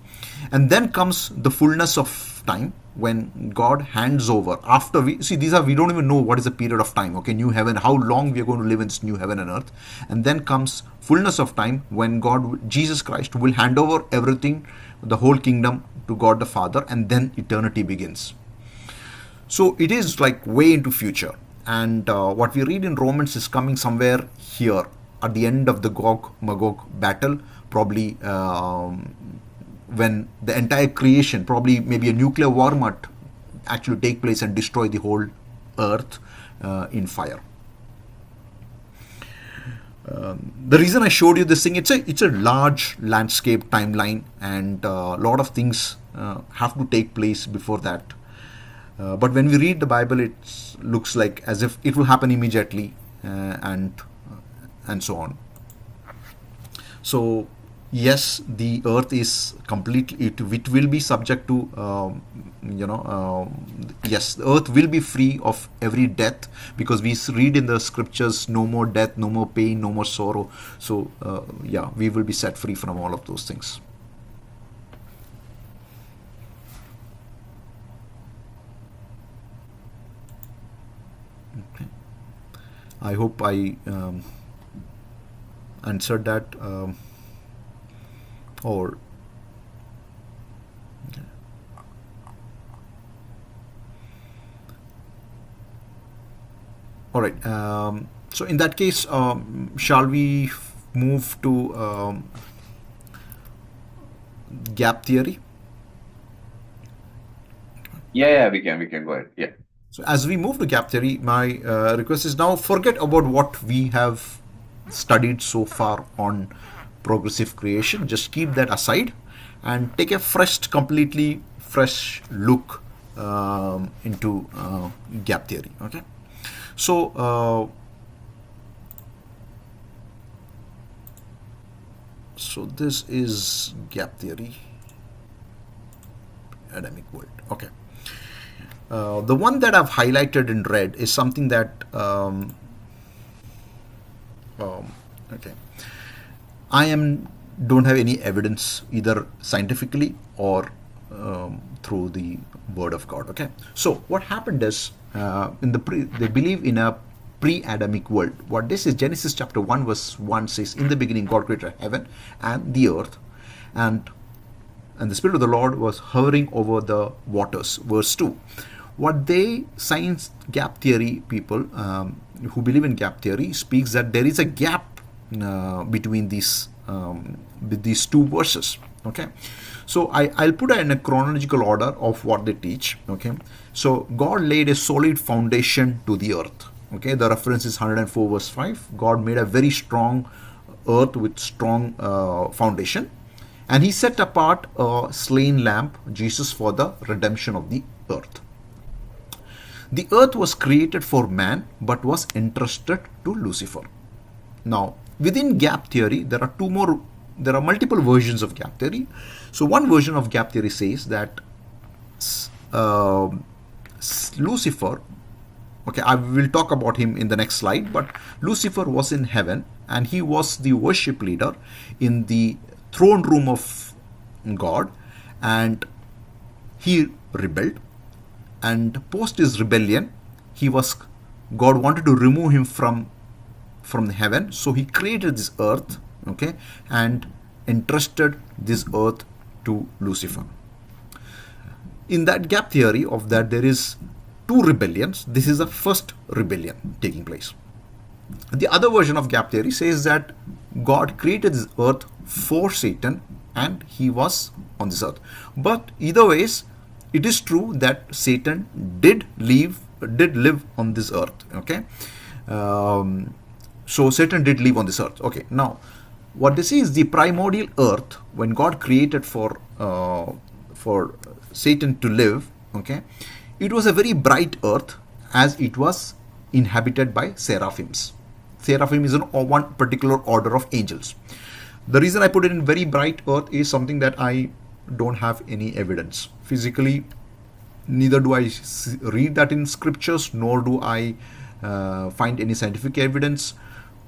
And then comes the fullness of time when God hands over. After we see these are, we don't even know what is the period of time. Okay, new heaven, how long we are going to live in this new heaven and earth. And then comes fullness of time when God, Jesus Christ, will hand over everything, the whole kingdom, to God the Father, and then eternity begins. So it is like way into future. And what we read in Romans is coming somewhere here at the end of the Gog Magog battle, probably when the entire creation, probably maybe a nuclear war might actually take place and destroy the whole earth in fire. The reason I showed you this thing, it's a large landscape timeline, and a lot of things have to take place before that. But when we read the Bible, it looks like as if it will happen immediately, and so on. So yes, the earth is completely, it will be subject to yes, the earth will be free of every death, because we read in the scriptures, no more death, no more pain, no more sorrow. So yeah, we will be set free from all of those things. Okay. I hope I answered that. Or all right. So in that case, shall we move to gap theory? Yeah, we can go ahead. Yeah. So as we move to gap theory, my request is now forget about what we have studied so far on progressive creation. Just keep that aside and take a completely fresh look into gap theory. Okay. So so this is gap theory, Adamic world. Okay. The one that I've highlighted in red is something that okay, I don't have any evidence either scientifically or through the word of God. Okay, so what happened is they believe in a pre-Adamic world. What this is, Genesis chapter 1 verse 1 says, "In the beginning God created heaven and the earth, and the Spirit of the Lord was hovering over the waters." Verse 2. What they, science gap theory people who believe in gap theory, speaks that there is a gap between these two verses. Okay, so I'll put it in a chronological order of what they teach. Okay, so God laid a solid foundation to the earth. Okay, the reference is 104 verse 5. God made a very strong earth with strong foundation, and he set apart a slain lamb, Jesus, for the redemption of the earth. The earth was created for man but was entrusted to Lucifer. Now, within gap theory, there are multiple versions of gap theory. So one version of gap theory says that Lucifer, okay, I will talk about him in the next slide, but Lucifer was in heaven and he was the worship leader in the throne room of God, and he rebelled. And post his rebellion, God wanted to remove him from the heaven, so he created this earth, okay, and entrusted this earth to Lucifer. In that gap theory of that, there is two rebellions. This is the first rebellion taking place. The other version of gap theory says that God created this earth for Satan and he was on this earth. But either ways, it is true that Satan did live on this earth. Okay, so Satan did live on this earth. Okay, now what this is, the primordial earth, when God created for Satan to live. Okay, it was a very bright earth, as it was inhabited by seraphims. Seraphim is one particular order of angels. The reason I put it in very bright earth is something that I don't have any evidence physically, neither do I read that in scriptures, nor do I find any scientific evidence.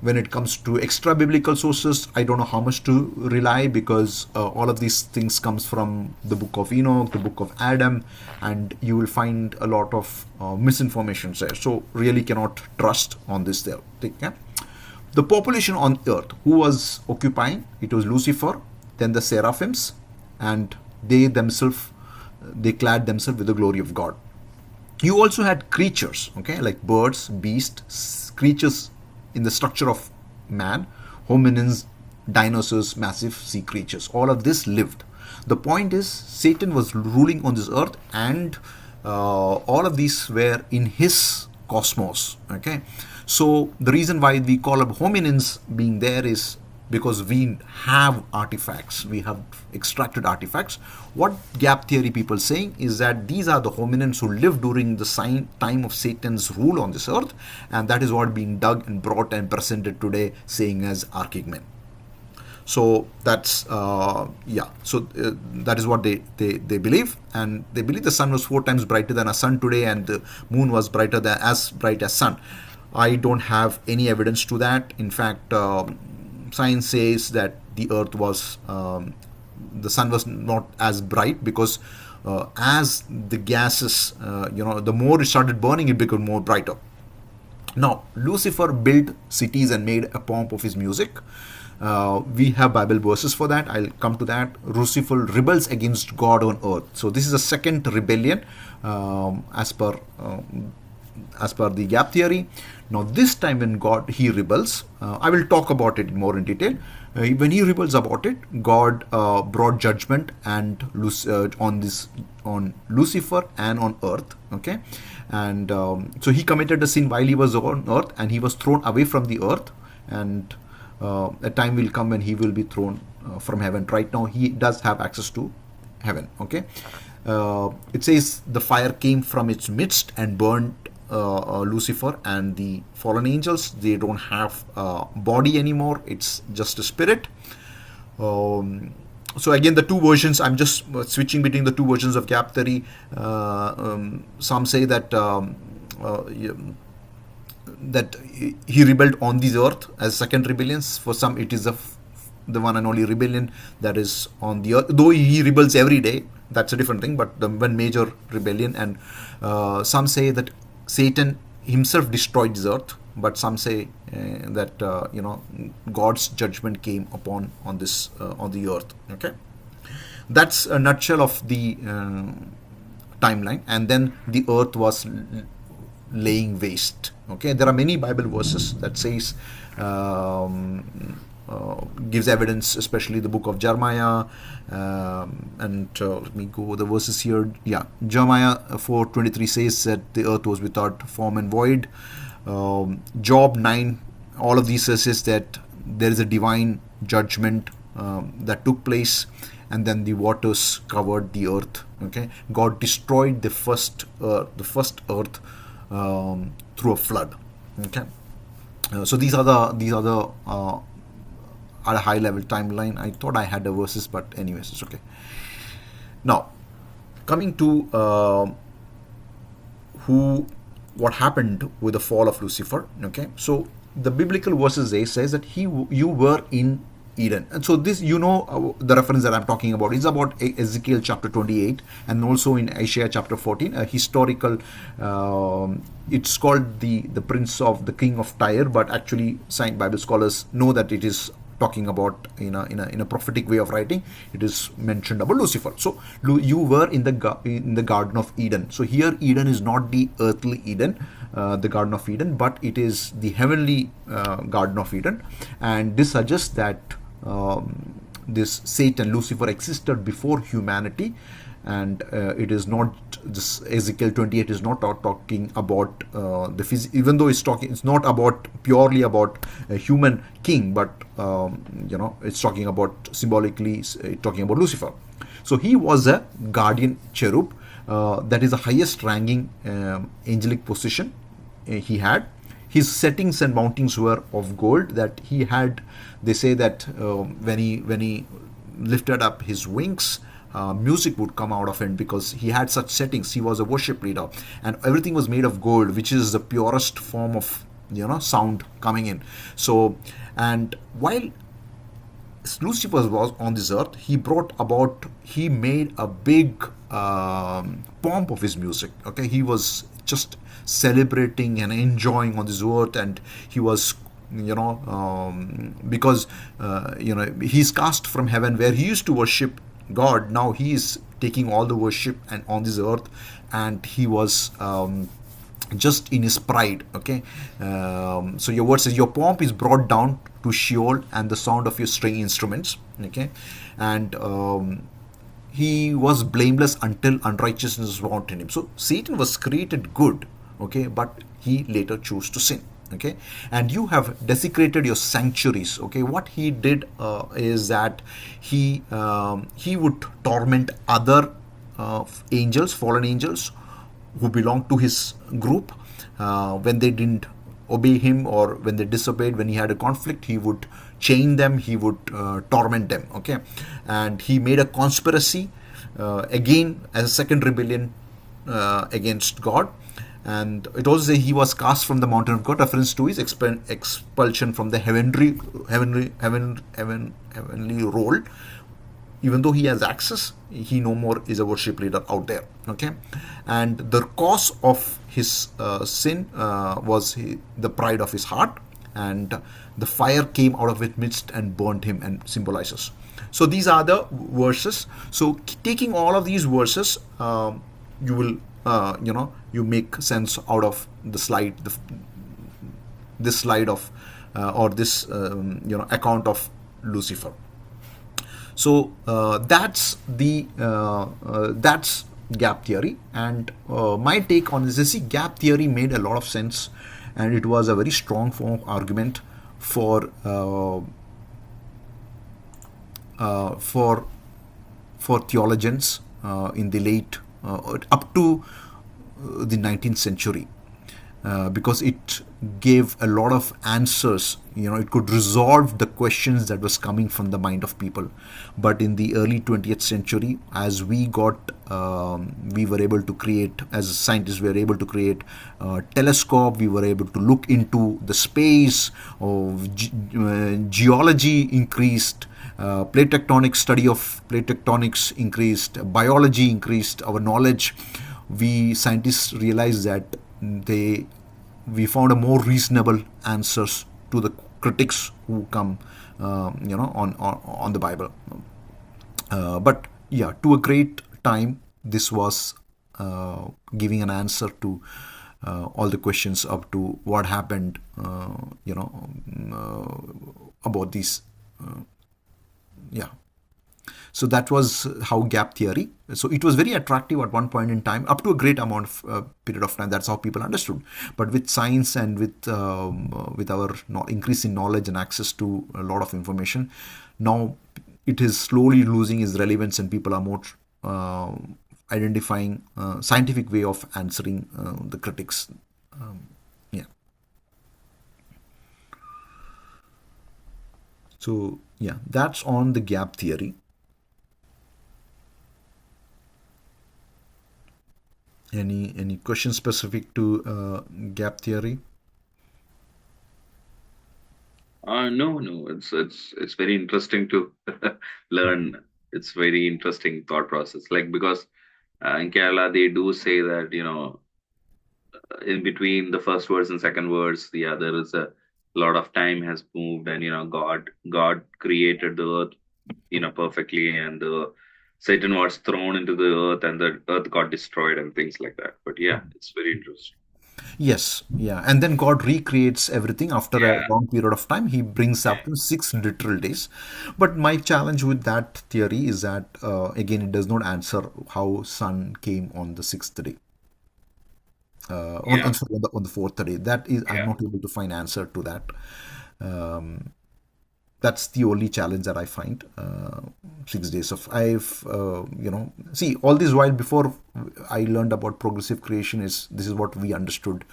When it comes to extra biblical sources, I don't know how much to rely, because all of these things comes from the book of Enoch, the book of Adam, and you will find a lot of misinformation there. So really cannot trust on this there thing. Yeah? The population on earth, who was occupying? It was Lucifer, then the seraphims, and they clad themselves with the glory of God. You also had creatures, okay, like birds, beasts, creatures in the structure of man, hominins, dinosaurs, massive sea creatures. All of this lived. The point is, Satan was ruling on this earth, and all of these were in his cosmos. Okay, so the reason why we call up hominins being there is because we have artifacts, we have extracted artifacts. What gap theory people saying is that these are the hominins who lived during the time of Satan's rule on this earth, and that is what being dug and brought and presented today, saying as archaic men. So that's that is what they believe, and they believe the sun was 4 times brighter than a sun today, and the moon was brighter than as bright as sun. I don't have any evidence to that. In fact, science says that the earth was the sun was not as bright, because as the gases, the more it started burning, it became more brighter. Now, Lucifer built cities and made a pomp of his music. We have Bible verses for that. I'll come to that. Lucifer rebels against God on earth. So this is a second rebellion, as per the gap theory. Now, this time when he rebels, I will talk about it more in detail. When he rebels about it, God brought judgment and on Lucifer and on earth. Okay, and so he committed a sin while he was on earth, and he was thrown away from the earth. And a time will come when he will be thrown from heaven. Right now, he does have access to heaven. Okay, it says the fire came from its midst and burned Lucifer and the fallen angels. They don't have a body anymore. It's just a spirit. So again, the two versions, I'm just switching between the two versions of gap theory. Some say that that he rebelled on this earth as second rebellions. For some, it is the one and only rebellion that is on the earth. Though he rebels every day, that's a different thing. But the one major rebellion, and some say that Satan himself destroyed this earth, but some say that God's judgment came upon on the earth. Okay, that's a nutshell of the timeline. And then the earth was laying waste. Okay, there are many Bible verses that says gives evidence, especially the book of Jeremiah, and let me go the verses here. Yeah, Jeremiah 4:23 says that the earth was without form and void. Job 9, all of these says that there is a divine judgment that took place, and then the waters covered the earth. Okay, God destroyed the first earth through a flood. Okay, so these are the at a high level timeline. I thought I had the verses, but anyways, it's okay. Now, coming to what happened with the fall of Lucifer. Okay, so the biblical verses says that you were in Eden. And so this, the reference that I'm talking about is about Ezekiel chapter 28, and also in Isaiah chapter 14, a historical, it's called the the king of Tyre, but actually Bible scholars know that it is talking about in a prophetic way of writing. It is mentioned about Lucifer. So you were in the Garden of Eden. So here Eden is not the earthly Eden, the Garden of Eden, but it is the heavenly Garden of Eden. And this suggests that this Satan, Lucifer, existed before humanity, and it is not, this Ezekiel 28 is not talking about even though it's not about purely about a human king, but it's talking about symbolically talking about Lucifer. So he was a guardian cherub. That is the highest ranking angelic position he had. His settings and mountings were of gold that he had. They say that when he lifted up his wings, music would come out of him, because he had such settings. He was a worship leader, and everything was made of gold, which is the purest form of sound coming in. So, and while Lucifer was on this earth, he made a big pomp of his music. Okay, he was just celebrating and enjoying on this earth, and he was, because he's cast from heaven where he used to worship God. Now he is taking all the worship and on this earth, and he was. Just in his pride. Okay, so your word says your pomp is brought down to Sheol, and the sound of your string instruments. Okay, and he was blameless until unrighteousness was found in him. So Satan was created good. Okay, but he later chose to sin. Okay, and you have desecrated your sanctuaries. Okay, what he did is that he would torment other angels, fallen angels, who belonged to his group. When they didn't obey him, or when they disobeyed, when he had a conflict, he would chain them, he would torment them. Okay, and he made a conspiracy again as a second rebellion against God. And it also says he was cast from the mountain of God, reference to his expulsion from the heavenly role. Even though he has access, he no more is a worship leader out there. Okay, and the cause of his sin was the pride of his heart, and the fire came out of its midst and burnt him, and symbolizes. So these are the verses. So taking all of these verses, you will you make sense out of the slide, this slide of or this account of Lucifer. So that's gap theory, and my take on this is, see, gap theory made a lot of sense, and it was a very strong form of argument for uh, for for theologians in the late up to the 19th century, because it gave a lot of answers. It could resolve the questions that was coming from the mind of people. But in the early 20th century, as we were able to create, as scientists, we were able to create a telescope. We were able to look into the space of geology increased. Study of plate tectonics increased, biology increased, our knowledge. We scientists realized that we found a more reasonable answers to the critics who come, on the Bible. But yeah, to a great time, this was giving an answer to all the questions up to what happened, about these. Yeah. So that was how gap theory. So it was very attractive at one point in time, up to a great amount of period of time. That's how people understood. But with science and with our increase in knowledge and access to a lot of information, now it is slowly losing its relevance, and people are more identifying scientific way of answering the critics. Yeah. So yeah, that's on the gap theory. Any question specific to gap theory? No. It's very interesting to learn. It's very interesting thought process. Like, because in Kerala they do say that, in between the first words and second words, there is a lot of time has moved, and God created the earth, perfectly, and Satan was thrown into the earth, and the earth got destroyed and things like that. But yeah, it's very interesting. Yes, yeah. And then God recreates everything after a Yeah, long period of time. He brings up to 6 literal days. But my challenge with that theory is that, again, it does not answer how sun came on the sixth day. yeah, Sorry, on the fourth day. That is, I'm yeah. not able to find answer to that. That's the only challenge that I find. 6 days of I've see, all this while before I learned about progressive creation, is this is what we understood,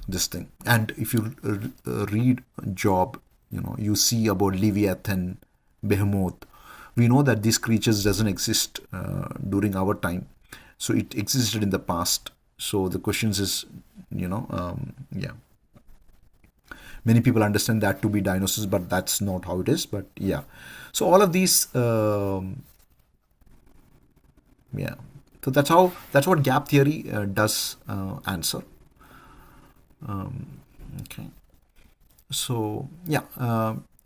this thing. And if you read Job, you see about Leviathan, Behemoth. We know that these creatures doesn't exist during our time, so it existed in the past. So the question is, yeah, many people understand that to be diagnosis, but that's not how it is. But yeah, so all of these, yeah, so that's what gap theory does answer. Okay. So yeah,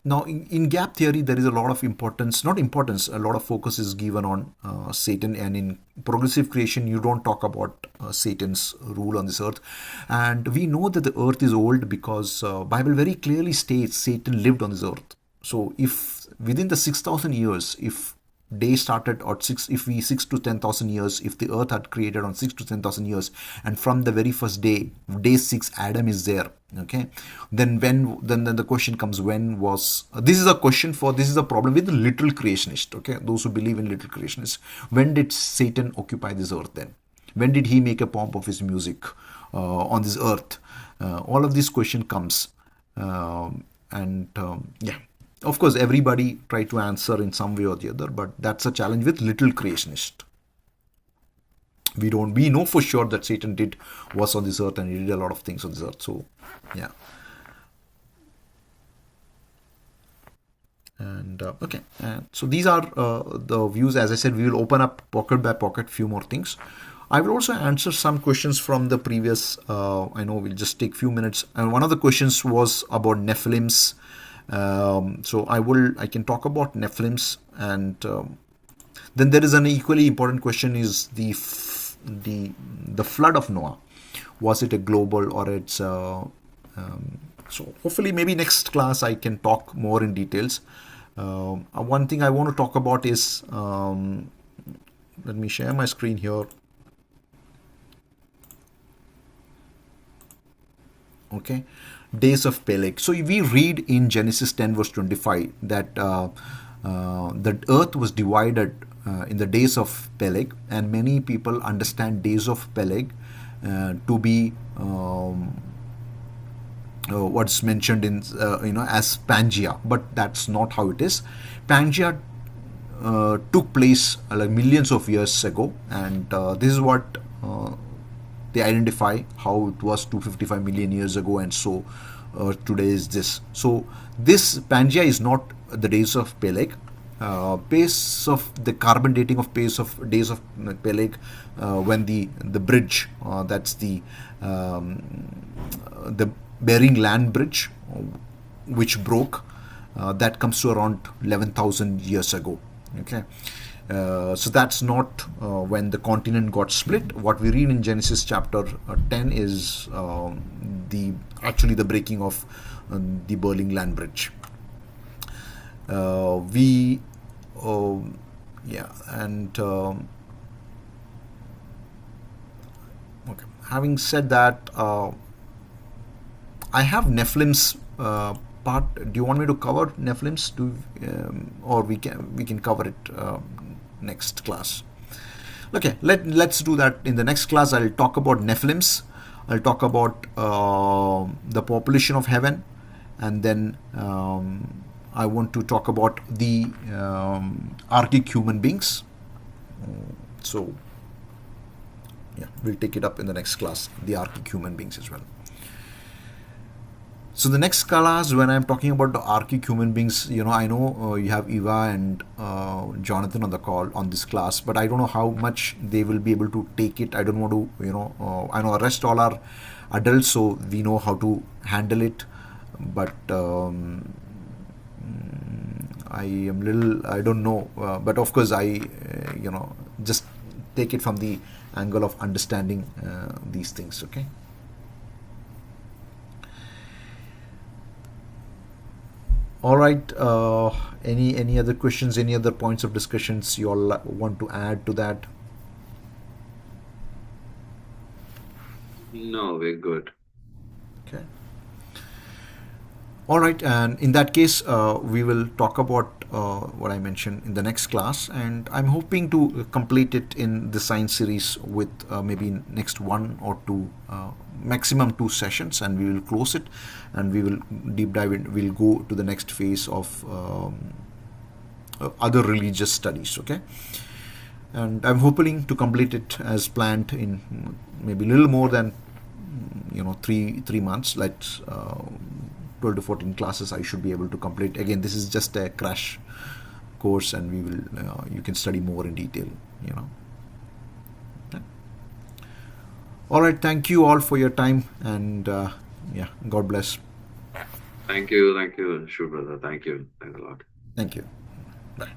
now in gap theory there is a lot of importance, not importance, a lot of focus is given on Satan, and in progressive creation you don't talk about Satan's rule on this earth. And we know that the earth is old because Bible very clearly states Satan lived on this earth. So if within the 6,000 years, if day started at six, if we 6 to 10,000 years, if the earth had created on 6 to 10,000 years, and from the very first day, day 6, Adam is there. Okay, then the question comes, when was this is a question for, this is a problem with the literal creationist. Okay, those who believe in literal creationists, when did Satan occupy this earth? Then when did he make a pomp of his music on this earth? All of this question comes, yeah, of course everybody try to answer in some way or the other, but that's a challenge with little creationist. We know for sure that Satan was on this earth, and he did a lot of things on this earth. So yeah. And okay, so these are the views. As I said, we will open up pocket by pocket few more things. I will also answer some questions from the previous, I know we'll just take few minutes, and one of the questions was about Nephilims. So I can talk about Nephilims, and then there is an equally important question: is the flood of Noah, was it a global, or it's so hopefully maybe next class I can talk more in details. One thing I want to talk about is, let me share my screen here. Okay, days of Peleg. So we read in Genesis 10 verse 25 that the earth was divided in the days of Peleg, and many people understand days of Peleg to be what's mentioned in as Pangea, but that's not how it is. Pangea took place like millions of years ago, and this is what they identify how it was 255 million years ago, and so today is this. So this Pangea is not the days of Peleg. Pace of the carbon dating of days of Peleg, when the bridge, that's the Bering Land Bridge, which broke, that comes to around 11,000 years ago. Okay, so that's not when the continent got split. What we read in Genesis chapter 10 is actually the breaking of the Bering Land Bridge. Yeah, and okay. Having said that, I have Nephilims part. Do you want me to cover Nephilims? Or we can cover it next class. Okay, let's do that in the next class. I'll talk about Nephilims. I'll talk about the population of heaven, and then I want to talk about the archaic human beings. So yeah, we'll take it up in the next class, the archaic human beings as well. So the next class, when I'm talking about the archaic human beings, I know you have Eva and Jonathan on the call on this class, but I don't know how much they will be able to take it. I don't want to, I know the rest all are adults, so we know how to handle it. But I don't know. But of course, I, just take it from the angle of understanding these things. Okay. All right. Any other questions? Any other points of discussions you all want to add to that? No, we're good. Okay. All right, and in that case, we will talk about what I mentioned in the next class, and I'm hoping to complete it in the science series with maybe next 1 or 2, maximum 2 sessions, and we will close it, and we will deep dive in. We'll go to the next phase of other religious studies. Okay, and I'm hoping to complete it as planned in maybe a little more than 3 months, like 12 to 14 classes I should be able to complete. Again, this is just a crash course, and we will you can study more in detail. Okay. All right, thank you all for your time, and yeah, God bless. Thank you, Shiv brother. Thank you a lot. Thank you. Bye.